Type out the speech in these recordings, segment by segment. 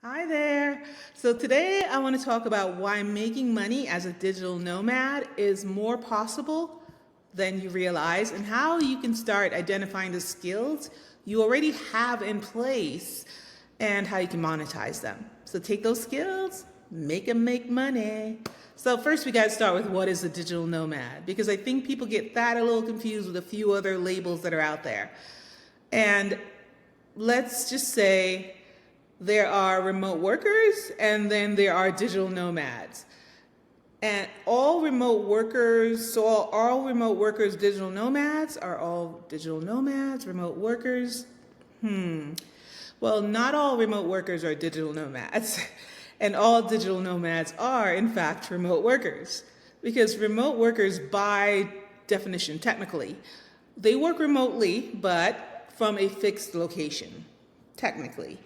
Hi there. So today I want to talk about why making money as a digital nomad is more possible than you realize and how you can start identifying the skills you already have in place and how you can monetize them. So take those skills, make them make money. So first we got to start with what is a digital nomad, because I think people get that a little confused with a few other labels that are out there. And let's just say there are remote workers and then there are digital nomads. And all remote workers, so all remote workers digital nomads? Are all digital nomads remote workers? Well, not all remote workers are digital nomads. And all digital nomads are, in fact, remote workers. Because remote workers, by definition, technically, they work remotely, but from a fixed location, technically.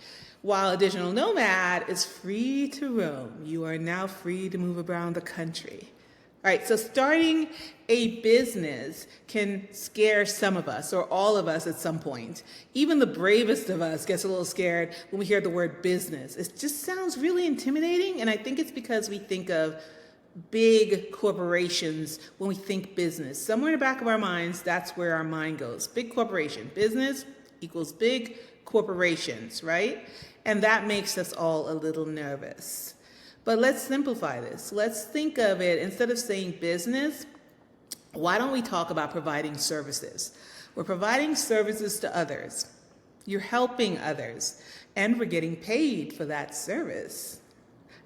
While a digital nomad is free to roam. You are now free to move around the country. All right, so starting a business can scare some of us, or all of us at some point. Even the bravest of us gets a little scared when we hear the word business. It just sounds really intimidating, and I think it's because we think of big corporations when we think business. Somewhere in the back of our minds, that's where our mind goes. Big corporation. Business equals big corporations, right? And that makes us all a little nervous. But let's simplify this. Let's think of it, instead of saying business, why don't we talk about providing services? We're providing services to others. You're helping others, and we're getting paid for that service.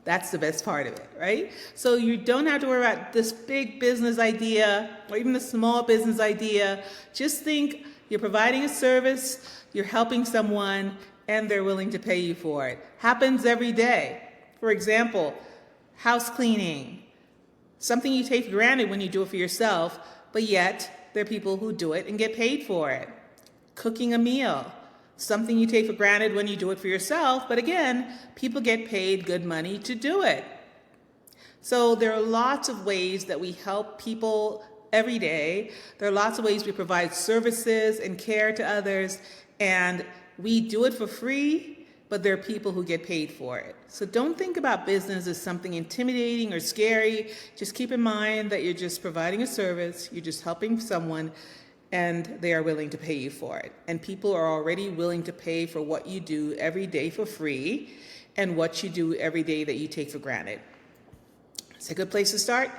That's the best part of it, right? So you don't have to worry about this big business idea or even a small business idea. Just think you're providing a service, you're helping someone, and they're willing to pay you for it. Happens every day. For example, house cleaning. Something you take for granted when you do it for yourself, but yet there are people who do it and get paid for it. Cooking a meal. Something you take for granted when you do it for yourself, but again, people get paid good money to do it. So there are lots of ways that we help people every day. There are lots of ways we provide services and care to others, and we do it for free, but there are people who get paid for it. So don't think about business as something intimidating or scary. Just keep in mind that you're just providing a service, you're just helping someone, and they are willing to pay you for it. And people are already willing to pay for what you do every day for free and what you do every day that you take for granted. It's a good place to start.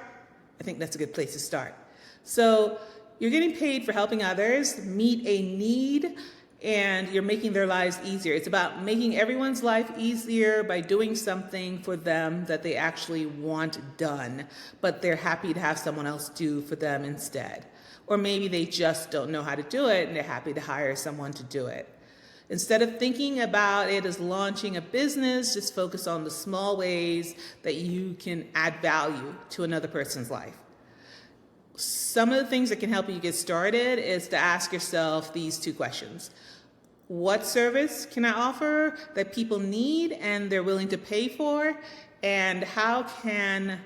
I think that's a good place to start. So you're getting paid for helping others meet a need, and you're making their lives easier. It's about making everyone's life easier by doing something for them that they actually want done, but they're happy to have someone else do for them instead. Or maybe they just don't know how to do it and they're happy to hire someone to do it. Instead of thinking about it as launching a business, just focus on the small ways that you can add value to another person's life. Some of the things that can help you get started is to ask yourself these two questions. What service can I offer that people need and they're willing to pay for? And how can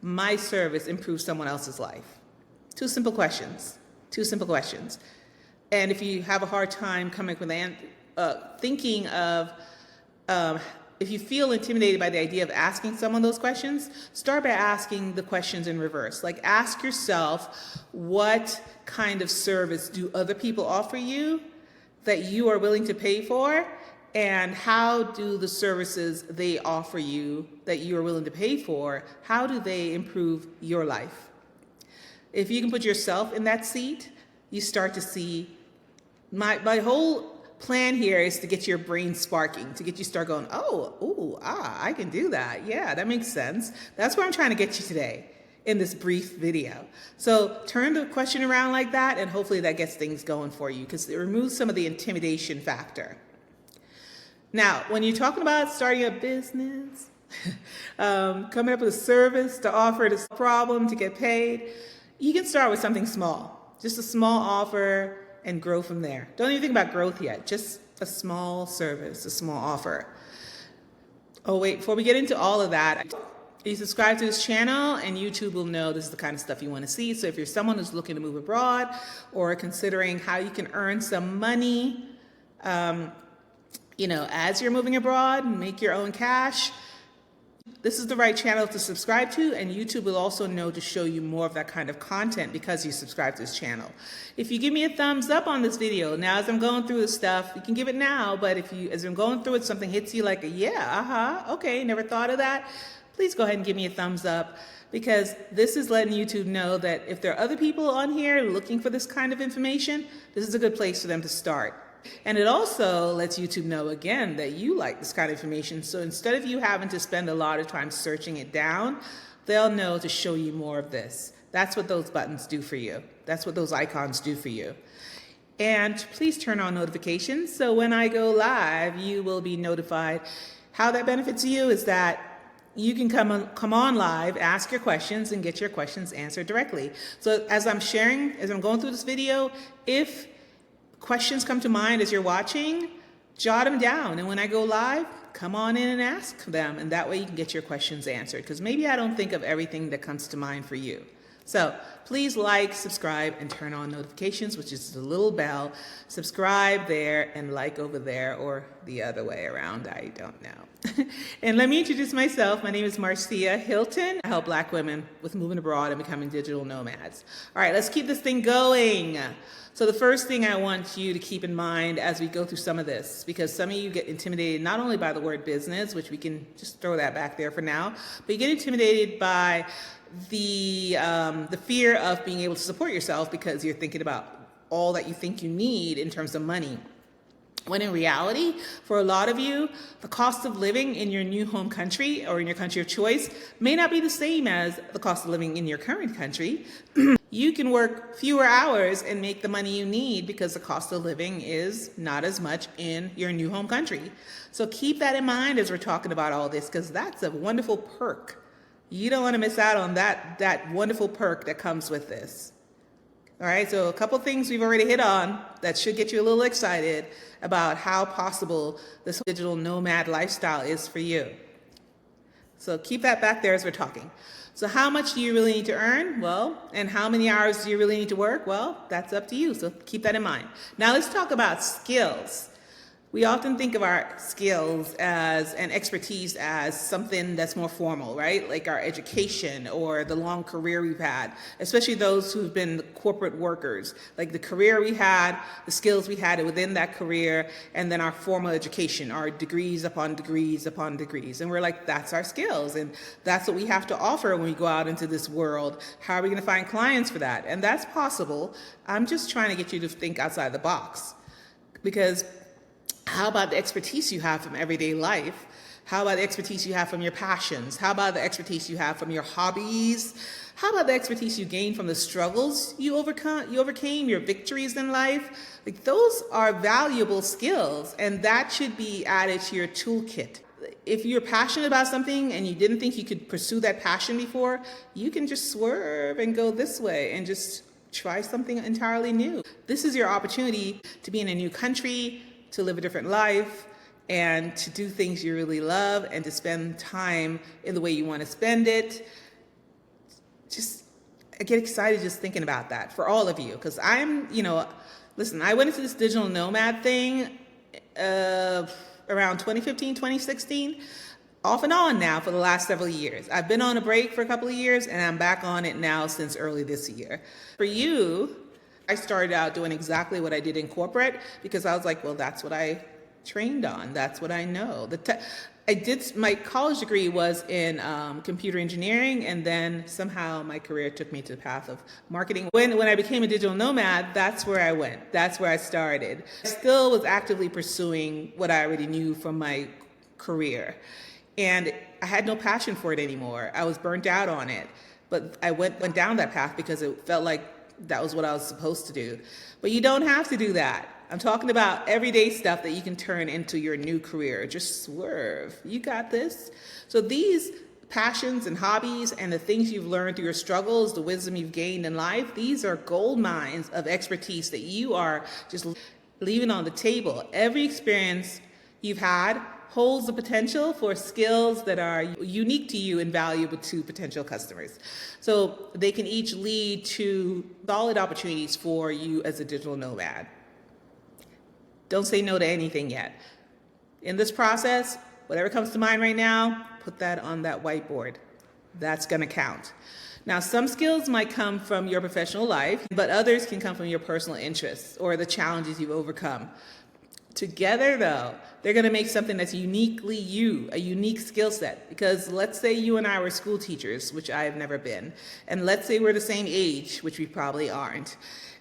my service improve someone else's life? Two simple questions. Two simple questions. And if you have a hard time coming up with thinking of if you feel intimidated by the idea of asking someone those questions, start by asking the questions in reverse. Like, ask yourself, what kind of service do other people offer you that you are willing to pay for? And how do the services they offer you that you are willing to pay for, how do they improve your life? If you can put yourself in that seat, you start to see my whole plan here is to get your brain sparking, to get you start going, I can do that. Yeah, that makes sense. That's where I'm trying to get you today in this brief video. So turn the question around like that, and hopefully that gets things going for you, because it removes some of the intimidation factor. Now, when you're talking about starting a business, coming up with a service to offer this problem to get paid, you can start with something small, just a small offer, and grow from there. Don't even think about growth yet, just a small service, a small offer. Oh wait, before we get into all of that, you subscribe to this channel and YouTube will know this is the kind of stuff you want to see. So if you're someone who's looking to move abroad or considering how you can earn some money as you're moving abroad, make your own cash. This is the right channel to subscribe to, and YouTube will also know to show you more of that kind of content because you subscribe to this channel. If you give me a thumbs up on this video, now as I'm going through this stuff, you can give it now, but as I'm going through it, something hits you like, okay, never thought of that, please go ahead and give me a thumbs up, because this is letting YouTube know that if there are other people on here looking for this kind of information, this is a good place for them to start. And it also lets YouTube know, again, that you like this kind of information. So instead of you having to spend a lot of time searching it down, they'll know to show you more of this. That's what those buttons do for you. That's what those icons do for you. And please turn on notifications, so when I go live, you will be notified. How that benefits you is that you can come on live, ask your questions, and get your questions answered directly. So as I'm going through this video, if questions come to mind as you're watching, jot them down, and when I go live, come on in and ask them, and that way you can get your questions answered, because maybe I don't think of everything that comes to mind for you. So please like, subscribe, and turn on notifications, which is the little bell. Subscribe there and like over there, or the other way around, I don't know. And let me introduce myself. My name is Marcia Hilton. I help Black women with moving abroad and becoming digital nomads. All right, let's keep this thing going. So the first thing I want you to keep in mind as we go through some of this, because some of you get intimidated not only by the word business, which we can just throw that back there for now, but you get intimidated by the fear of being able to support yourself because you're thinking about all that you think you need in terms of money. When in reality, for a lot of you, the cost of living in your new home country or in your country of choice may not be the same as the cost of living in your current country. You can work fewer hours and make the money you need because the cost of living is not as much in your new home country. So keep that in mind as we're talking about all this, because that's a wonderful perk. You don't want to miss out on that wonderful perk that comes with this. All right, so a couple things we've already hit on that should get you a little excited about how possible this digital nomad lifestyle is for you. So keep that back there as we're talking. So how much do you really need to earn? Well, and how many hours do you really need to work? Well, that's up to you, so keep that in mind. Now let's talk about skills. We often think of our skills and expertise as something that's more formal, right? Like our education or the long career we've had, especially those who've been corporate workers. Like the career we had, the skills we had within that career, and then our formal education, our degrees upon degrees upon degrees. And we're like, that's our skills, and that's what we have to offer when we go out into this world. How are we gonna find clients for that? And that's possible. I'm just trying to get you to think outside the box, because how about the expertise you have from everyday life? How about the expertise you have from your passions? How about the expertise you have from your hobbies? How about the expertise you gained from the struggles you overcame, your victories in life? Like, those are valuable skills, and that should be added to your toolkit. If you're passionate about something and you didn't think you could pursue that passion before, you can just swerve and go this way and just try something entirely new. This is your opportunity to be in a new country, to live a different life, and to do things you really love, and to spend time in the way you want to spend it. Just I get excited just thinking about that for all of you, because listen, I went into this digital nomad thing around 2015, 2016, off and on now for the last several years. I've been on a break for a couple of years, and I'm back on it now since early this year. For you, I started out doing exactly what I did in corporate because I was like, well, that's what I trained on. That's what I know. My college degree was in computer engineering, and then somehow my career took me to the path of marketing. When I became a digital nomad, that's where I went. That's where I started. I still was actively pursuing what I already knew from my career, and I had no passion for it anymore. I was burnt out on it, but I went down that path because it felt like that was what I was supposed to do. But you don't have to do that. I'm talking about everyday stuff that you can turn into your new career. Just swerve. You got this. So these passions and hobbies and the things you've learned through your struggles, the wisdom you've gained in life, these are gold mines of expertise that you are just leaving on the table. Every experience you've had holds the potential for skills that are unique to you and valuable to potential customers. So they can each lead to solid opportunities for you as a digital nomad. Don't say no to anything yet. In this process, whatever comes to mind right now, put that on that whiteboard. That's going to count. Now, some skills might come from your professional life, but others can come from your personal interests or the challenges you've overcome. Together, though, they're going to make something that's uniquely you, a unique skill set. Because let's say you and I were school teachers, which I have never been, and let's say we're the same age, which we probably aren't.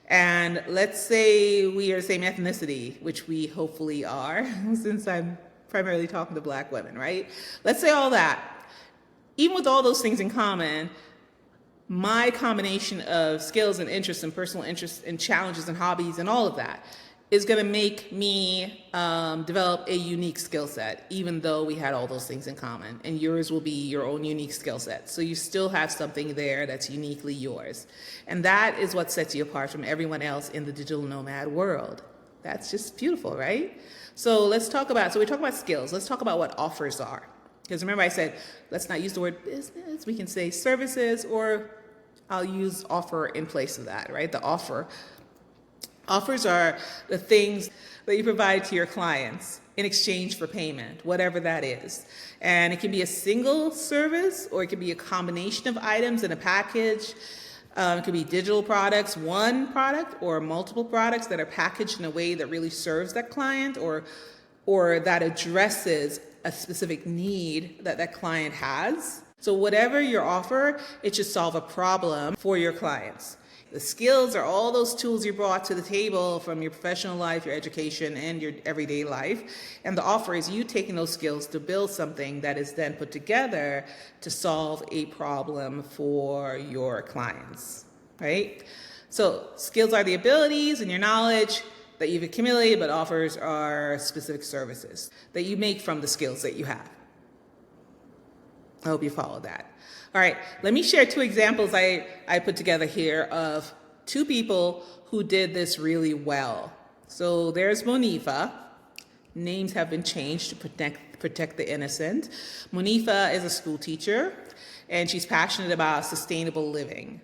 And let's say we are the same ethnicity, which we hopefully are, since I'm primarily talking to Black women, right? Let's say all that. Even with all those things in common, my combination of skills and interests and personal interests and challenges and hobbies and all of that is going to make me develop a unique skill set, even though we had all those things in common. And yours will be your own unique skill set. So you still have something there that's uniquely yours. And that is what sets you apart from everyone else in the digital nomad world. That's just beautiful, right? So we talk about skills. Let's talk about what offers are. Because remember I said, let's not use the word business. We can say services, or I'll use offer in place of that, right? The offer. Offers are the things that you provide to your clients in exchange for payment, whatever that is. And it can be a single service, or it can be a combination of items in a package. It could be digital products, one product, or multiple products that are packaged in a way that really serves that client, or that addresses a specific need that that client has. So whatever your offer, it should solve a problem for your clients. The skills are all those tools you brought to the table from your professional life, your education, and your everyday life. And the offer is you taking those skills to build something that is then put together to solve a problem for your clients, right? So skills are the abilities and your knowledge that you've accumulated, but offers are specific services that you make from the skills that you have. I hope you follow that. All right, let me share two examples I put together here of two people who did this really well. So there's Monifa. Names have been changed to protect the innocent. Monifa is a school teacher, and she's passionate about sustainable living.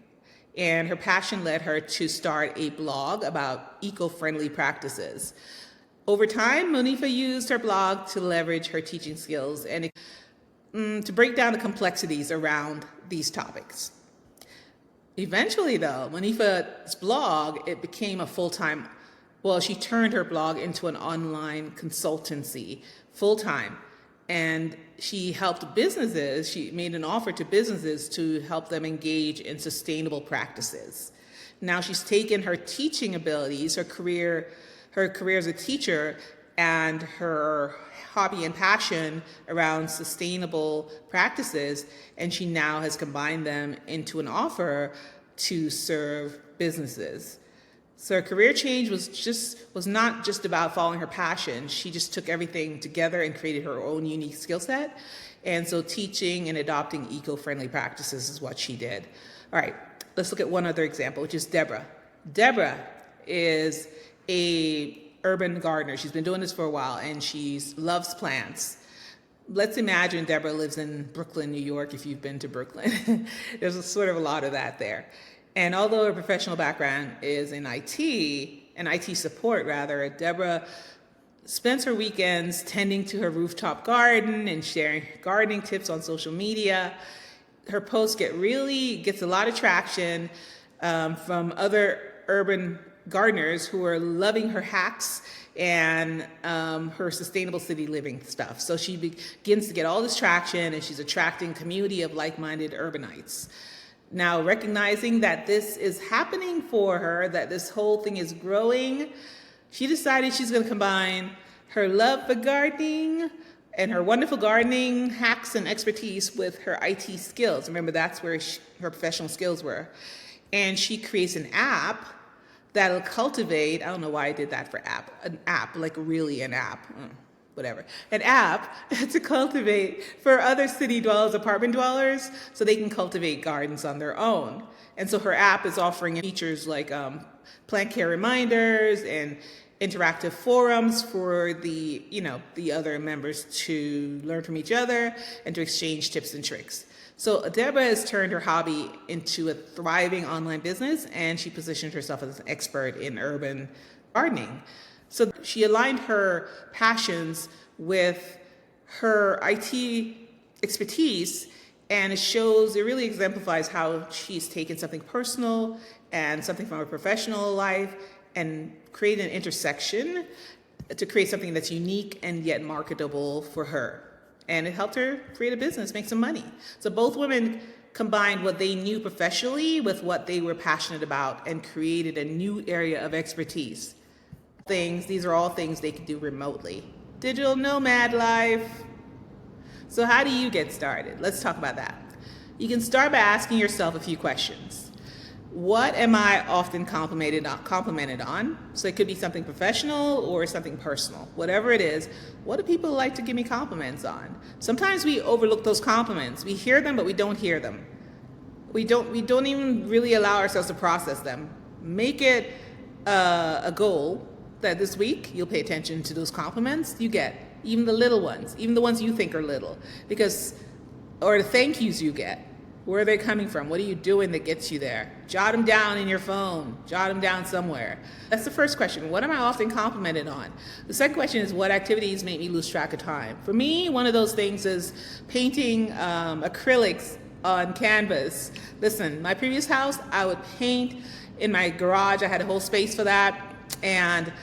And her passion led her to start a blog about eco-friendly practices. Over time, Monifa used her blog to leverage her teaching skills and to break down the complexities around these topics. Eventually, though, Monifa's blog, it became a full-time, she turned her blog into an online consultancy full-time. And she helped businesses, she made an offer to businesses to help them engage in sustainable practices. Now she's taken her teaching abilities, her career as a teacher, and her hobby and passion around sustainable practices, and she now has combined them into an offer to serve businesses. So her career change was not just about following her passion. She just took everything together and created her own unique skill set. And so teaching and adopting eco-friendly practices is what she did. All right, let's look at one other example, which is Deborah. Deborah is a urban gardener. She's been doing this for a while, and she loves plants. Let's imagine Deborah lives in Brooklyn, New York, if you've been to Brooklyn. There's sort of a lot of that there. And although her professional background is in IT support rather, Deborah spends her weekends tending to her rooftop garden and sharing gardening tips on social media. Her posts gets a lot of traction from other urban gardeners who are loving her hacks and her sustainable city living stuff. So she begins to get all this traction, and she's attracting a community of like-minded urbanites. Now, recognizing that this is happening for her, that this whole thing is growing, she decided she's going to combine her love for gardening and her wonderful gardening hacks and expertise with her IT skills. Remember, that's where her professional skills were. And she creates an app that'll cultivate, I don't know why I did that for an app, like really an app, whatever. An app to cultivate for other city dwellers, apartment dwellers, so they can cultivate gardens on their own. And so her app is offering features like plant care reminders and interactive forums for the other members to learn from each other and to exchange tips and tricks. So Deborah has turned her hobby into a thriving online business, and she positioned herself as an expert in urban gardening. So she aligned her passions with her IT expertise, and it really exemplifies how she's taken something personal and something from her professional life and created an intersection to create something that's unique and yet marketable for her. And it helped her create a business, make some money. So both women combined what they knew professionally with what they were passionate about and created a new area of expertise. These are all things they can do remotely. Digital nomad life. So how do you get started? Let's talk about that. You can start by asking yourself a few questions. What am I often complimented on? So it could be something professional or something personal. Whatever it is, what do people like to give me compliments on? Sometimes we overlook those compliments. We hear them, but we don't hear them. We don't even really allow ourselves to process them. Make it a goal that this week you'll pay attention to those compliments you get, even the little ones, even the ones you think are little, or the thank yous you get. Where are they coming from? What are you doing that gets you there? Jot them down in your phone. Jot them down somewhere. That's the first question. What am I often complimented on? The second question is, what activities make me lose track of time? For me, one of those things is painting acrylics on canvas. Listen, my previous house, I would paint in my garage. I had a whole space for that. And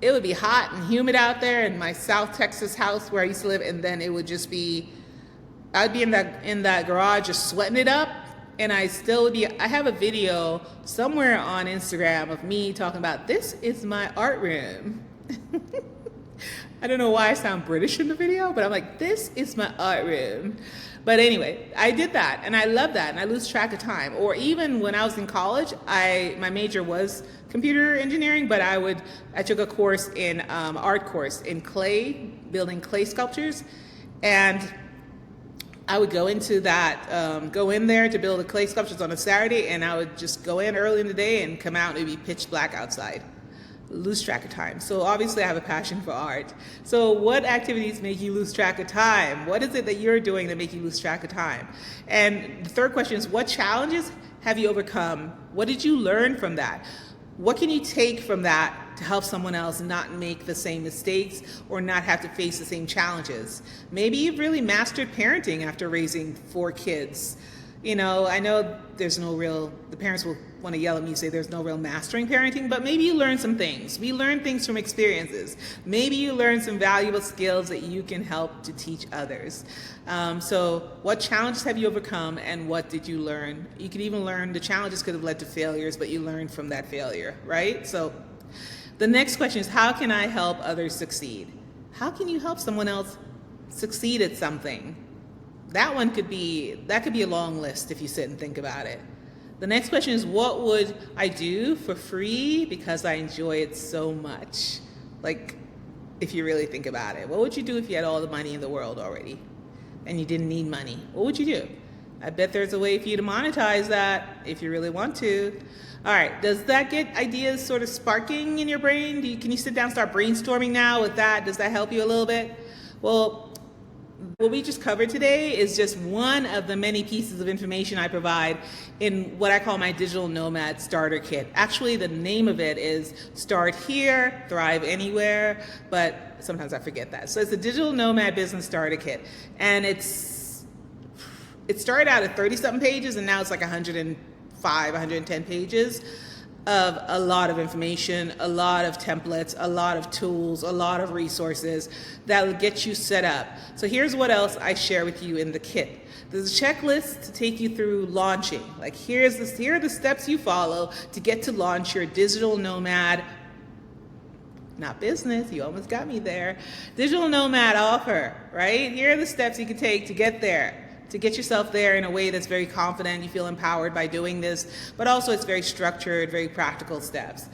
it would be hot and humid out there in my South Texas house where I used to live. And then it would just be, I'd be in that garage just sweating it up, and I have a video somewhere on Instagram of me talking about, this is my art room. I don't know why I sound British in the video, but I'm like, this is my art room. But anyway, I did that, and I love that, and I lose track of time. Or even when I was in college, my major was computer engineering, but I took a course in art course in clay, building clay sculptures, and I would go into that, go in there to build the clay sculptures on a Saturday, and I would just go in early in the day and come out and it would be pitch black outside. Lose track of time. So obviously I have a passion for art. So what activities make you lose track of time? What is it that you're doing that make you lose track of time? And the third question is, what challenges have you overcome? What did you learn from that? What can you take from that to help someone else not make the same mistakes or not have to face the same challenges? Maybe you've really mastered parenting after raising 4 kids. I know the parents will want to yell at me and say there's no real mastering parenting, but maybe you learn some things. We learn things from experiences. Maybe you learn some valuable skills that you can help to teach others. So what challenges have you overcome, and what did you learn? You could even learn the challenges could have led to failures, but you learned from that failure, right? So the next question is, how can I help others succeed? How can you help someone else succeed at something? That could be a long list if you sit and think about it. The next question is, what would I do for free because I enjoy it so much? Like, if you really think about it, what would you do if you had all the money in the world already and you didn't need money? What would you do? I bet there's a way for you to monetize that if you really want to. All right, does that get ideas sort of sparking in your brain? Can you sit down and start brainstorming now with that? Does that help you a little bit? Well, what we just covered today is just one of the many pieces of information I provide in what I call my Digital Nomad Starter Kit. Actually, the name of it is Start Here, Thrive Anywhere, but sometimes I forget that. So it's the Digital Nomad Business Starter Kit, and it started out at 30-something pages, and now it's like 105, 110 pages of a lot of information, a lot of templates, a lot of tools, a lot of resources that will get you set up. So here's what else I share with you in the kit. There's a checklist to take you through launching. Like here are the steps you follow to get to launch your digital nomad, not business, you almost got me there, digital nomad offer, right? Here are the steps you can take to get there, to get yourself there in a way that's very confident, you feel empowered by doing this, but also it's very structured, very practical steps.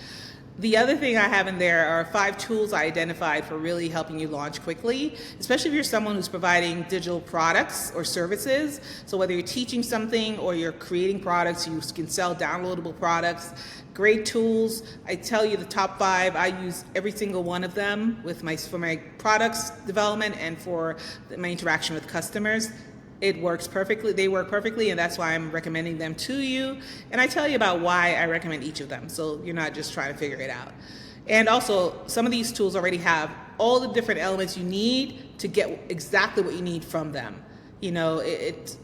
The other thing I have in there are 5 tools I identified for really helping you launch quickly, especially if you're someone who's providing digital products or services. So whether you're teaching something or you're creating products, you can sell downloadable products. Great tools. I tell you the top 5, I use every single one of them for my products development and for my interaction with customers. It works perfectly, they work perfectly, and that's why I'm recommending them to you. And I tell you about why I recommend each of them, so you're not just trying to figure it out. And also, some of these tools already have all the different elements you need to get exactly what you need from them. You know,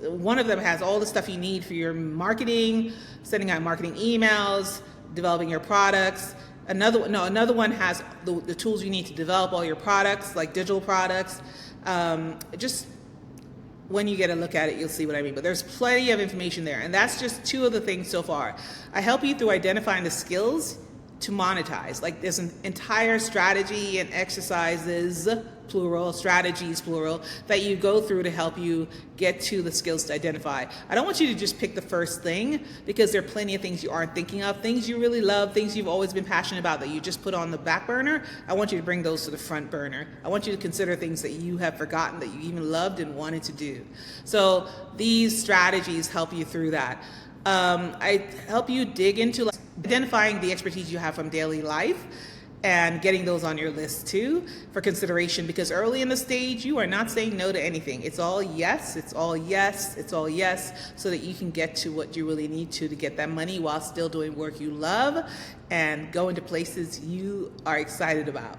one of them has all the stuff you need for your marketing, sending out marketing emails, developing your products. Another one has the tools you need to develop all your products, like digital products. Just when you get a look at it, you'll see what I mean. But there's plenty of information there. And that's just two of the things so far. I help you through identifying the skills to monetize. Like there's an entire strategy and exercises, plural, strategies, plural, that you go through to help you get to the skills to identify. I don't want you to just pick the first thing, because there are plenty of things you aren't thinking of, things you really love, things you've always been passionate about that you just put on the back burner. I want you to bring those to the front burner. I want you to consider things that you have forgotten that you even loved and wanted to do. So these strategies help you through that. I help you dig into identifying the expertise you have from daily life and getting those on your list too for consideration, because early in the stage you are not saying no to anything. It's all yes, it's all yes, it's all yes, so that you can get to what you really need to get that money while still doing work you love and go into places you are excited about.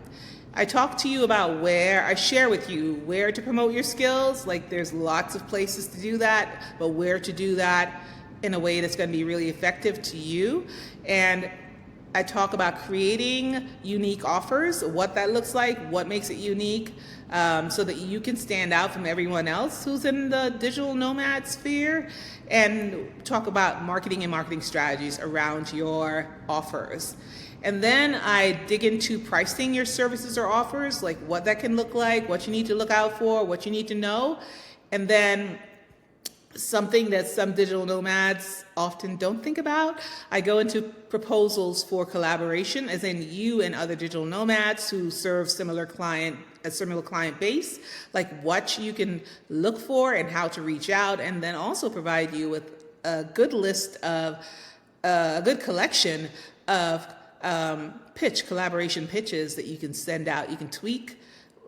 I talk to you about I share with you where to promote your skills. Like there's lots of places to do that, but where to do that in a way that's going to be really effective to you. And I talk about creating unique offers, what that looks like, what makes it unique, so that you can stand out from everyone else who's in the digital nomad sphere, and talk about marketing and marketing strategies around your offers. And then I dig into pricing your services or offers, like what that can look like, what you need to look out for, what you need to know. And then something that some digital nomads often don't think about, I go into proposals for collaboration, as in you and other digital nomads who serve a similar client base, like what you can look for and how to reach out, and then also provide you with a good collection of collaboration pitches that you can send out. You can tweak,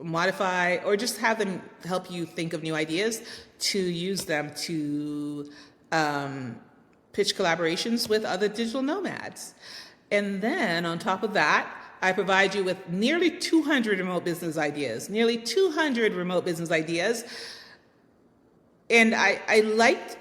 modify, or just have them help you think of new ideas to use them to pitch collaborations with other digital nomads. And then on top of that, I provide you with nearly 200 remote business ideas, And I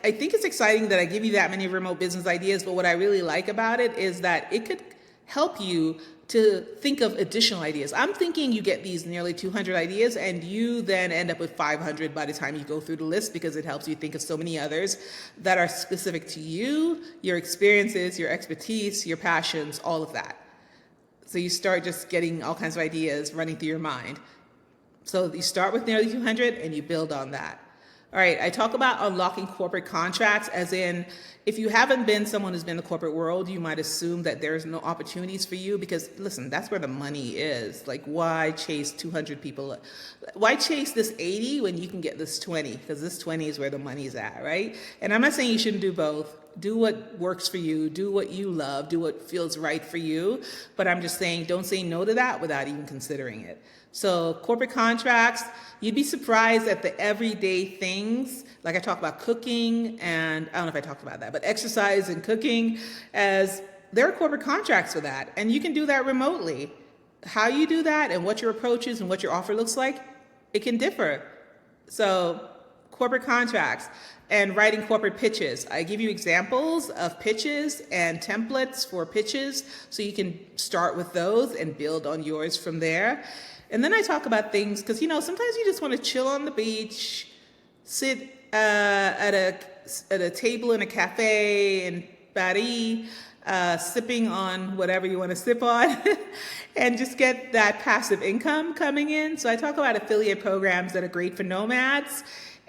think it's exciting that I give you that many remote business ideas, but what I really like about it is that it could help you to think of additional ideas. I'm thinking you get these nearly 200 ideas and you then end up with 500 by the time you go through the list, because it helps you think of so many others that are specific to you, your experiences, your expertise, your passions, all of that. So you start just getting all kinds of ideas running through your mind. So you start with nearly 200 and you build on that. All right, I talk about unlocking corporate contracts, as in, if you haven't been someone who's been in the corporate world, you might assume that there's no opportunities for you, because listen, that's where the money is. Like, why chase 200 people? Why chase this 80 when you can get this 20? Because this 20 is where the money's at, right? And I'm not saying you shouldn't do both. Do what works for you, do what you love, do what feels right for you. But I'm just saying, don't say no to that without even considering it. So corporate contracts, you'd be surprised at the everyday things. Like I talk about cooking, and I don't know if I talked about that, but exercise and cooking, as there are corporate contracts for that. And you can do that remotely. How you do that and what your approach is and what your offer looks like, it can differ. So corporate contracts and writing corporate pitches. I give you examples of pitches and templates for pitches, so you can start with those and build on yours from there. And then I talk about things, because sometimes you just want to chill on the beach, sit at a table in a cafe in Paris, sipping on whatever you want to sip on, and just get that passive income coming in. So I talk about affiliate programs that are great for nomads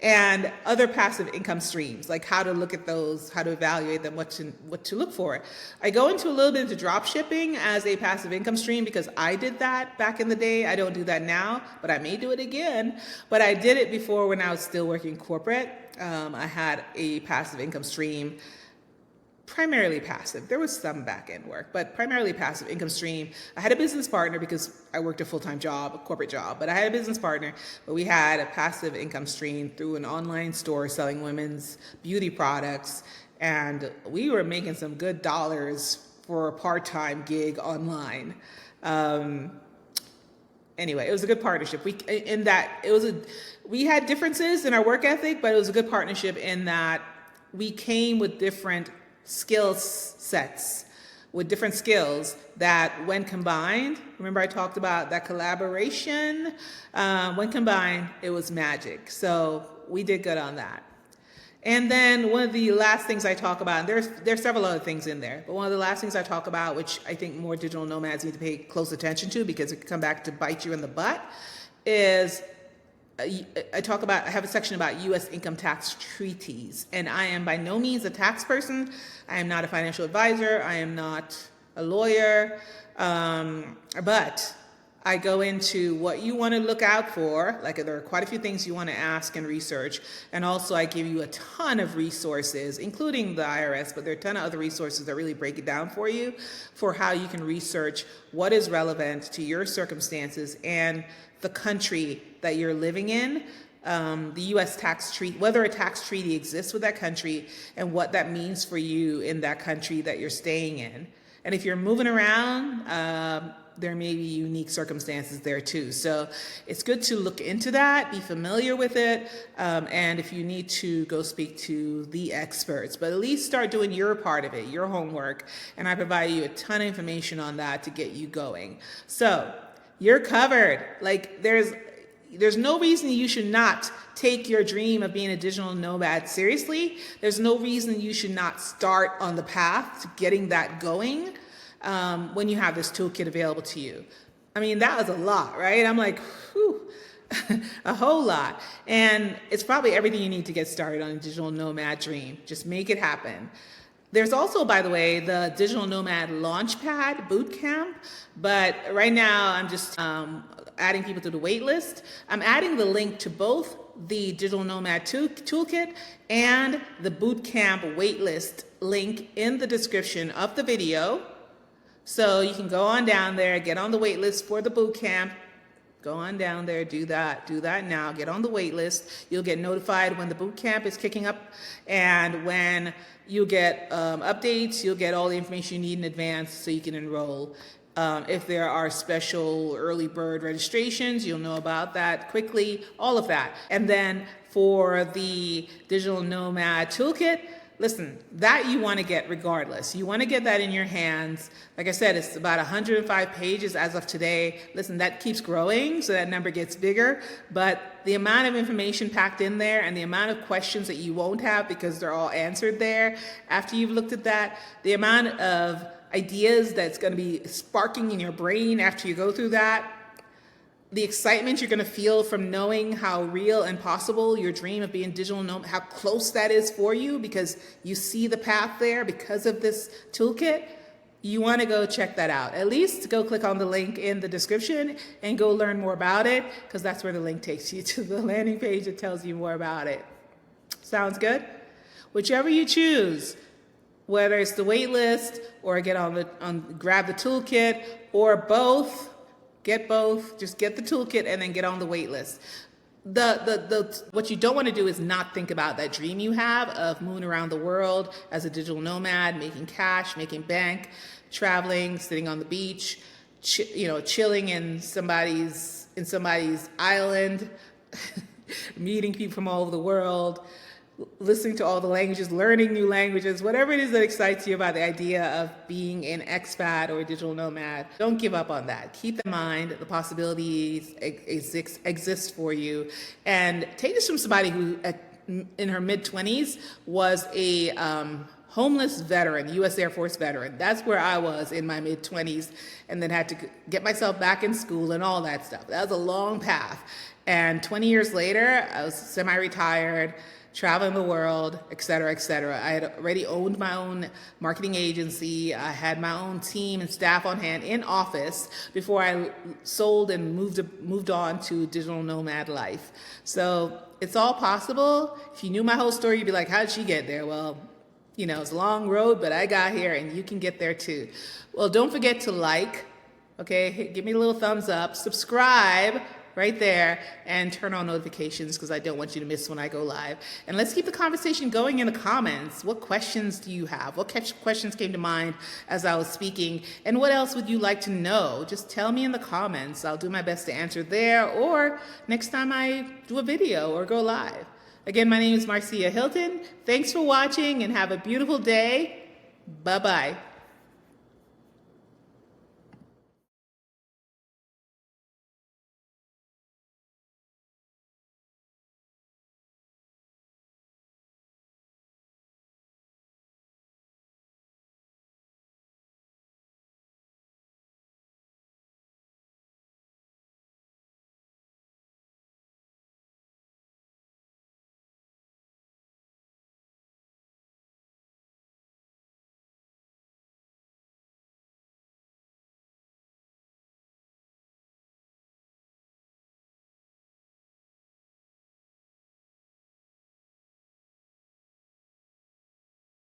and other passive income streams, like how to look at those, how to evaluate them, what to look for. I go into a little bit into dropshipping as a passive income stream, because I did that back in the day. I don't do that now, but I may do it again. But I did it before when I was still working corporate. I had a passive income stream, primarily passive. There was some back-end work, but primarily passive income stream. I had a business partner because I worked a full-time job, a corporate job, but I had a business partner, but we had a passive income stream through an online store selling women's beauty products, and we were making some good dollars for a part-time gig online. Anyway, it was a good partnership. We had differences in our work ethic, but it was a good partnership in that we came with different skill sets, with different skills that when combined, remember I talked about that collaboration, when combined, it was magic. So we did good on that. And then one of the last things I talk about, and there's several other things in there, but one of the last things I talk about, which I think more digital nomads need to pay close attention to because it can come back to bite you in the butt, is I have a section about U.S. income tax treaties. And I am by no means a tax person. I am not a financial advisor. I am not a lawyer. But I go into what you want to look out for. Like there are quite a few things you want to ask and research. And also I give you a ton of resources, including the IRS, but there are a ton of other resources that really break it down for you for how you can research what is relevant to your circumstances and the country that you're living in, the U.S. tax treaty, whether a tax treaty exists with that country and what that means for you in that country that you're staying in. And if you're moving around, there may be unique circumstances there too. So it's good to look into that, be familiar with it, and if you need to, go speak to the experts. But at least start doing your part of it, your homework, and I provide you a ton of information on that to get you going. So you're covered. Like there's no reason you should not take your dream of being a digital nomad seriously. There's no reason you should not start on the path to getting that going when you have this toolkit available to you. I mean, that was a lot, right? I'm like, whew, a whole lot. And it's probably everything you need to get started on a digital nomad dream. Just make it happen. There's also, by the way, the Digital Nomad Launchpad Bootcamp, but right now I'm just adding people to the wait list. I'm adding the link to both the Digital Nomad Toolkit and the Bootcamp waitlist link in the description of the video. So you can go on down there, get on the wait list for the Bootcamp. Go on down there, do that now, get on the wait list. You'll get notified when the boot camp is kicking up, and when you get updates, you'll get all the information you need in advance so you can enroll. If there are special early bird registrations, you'll know about that quickly, all of that. And then for the Digital Nomad Toolkit, listen, that you want to get regardless. You want to get that in your hands. Like I said, it's about 105 pages as of today. Listen, that keeps growing, so that number gets bigger. But the amount of information packed in there and the amount of questions that you won't have because they're all answered there after you've looked at that, the amount of ideas that's going to be sparking in your brain after you go through that, the excitement you're going to feel from knowing how real and possible your dream of being digital nomad, how close that is for you because you see the path there because of this toolkit, you want to go check that out. At least go click on the link in the description and go learn more about it, because that's where the link takes you to the landing page that tells you more about it. Sounds good? Whichever you choose, whether it's the wait list or grab the toolkit or both, get both. Just get the toolkit and then get on the wait list. What you don't want to do is not think about that dream you have of moving around the world as a digital nomad, making cash, making bank, traveling, sitting on the beach, chilling in somebody's island, meeting people from all over the world, listening to all the languages, learning new languages, whatever it is that excites you about the idea of being an expat or a digital nomad. Don't give up on that. Keep in mind the possibilities exist for you. And take this from somebody who, in her mid-20s, was a homeless veteran, U.S. Air Force veteran. That's where I was in my mid-20s, and then had to get myself back in school and all that stuff. That was a long path. And 20 years later, I was semi-retired, traveling the world, et cetera, et cetera. I had already owned my own marketing agency. I had my own team and staff on hand in office before I sold and moved on to digital nomad life. So it's all possible. If you knew my whole story, you'd be like, how did she get there? Well, it's a long road, but I got here and you can get there too. Well, don't forget to like, okay? Give me a little thumbs up, subscribe, right there and turn on notifications because I don't want you to miss when I go live. And let's keep the conversation going in the comments. What questions do you have? What questions came to mind as I was speaking? And what else would you like to know? Just tell me in the comments. I'll do my best to answer there or next time I do a video or go live. Again, my name is Marcia Hilton. Thanks for watching and have a beautiful day. Bye-bye.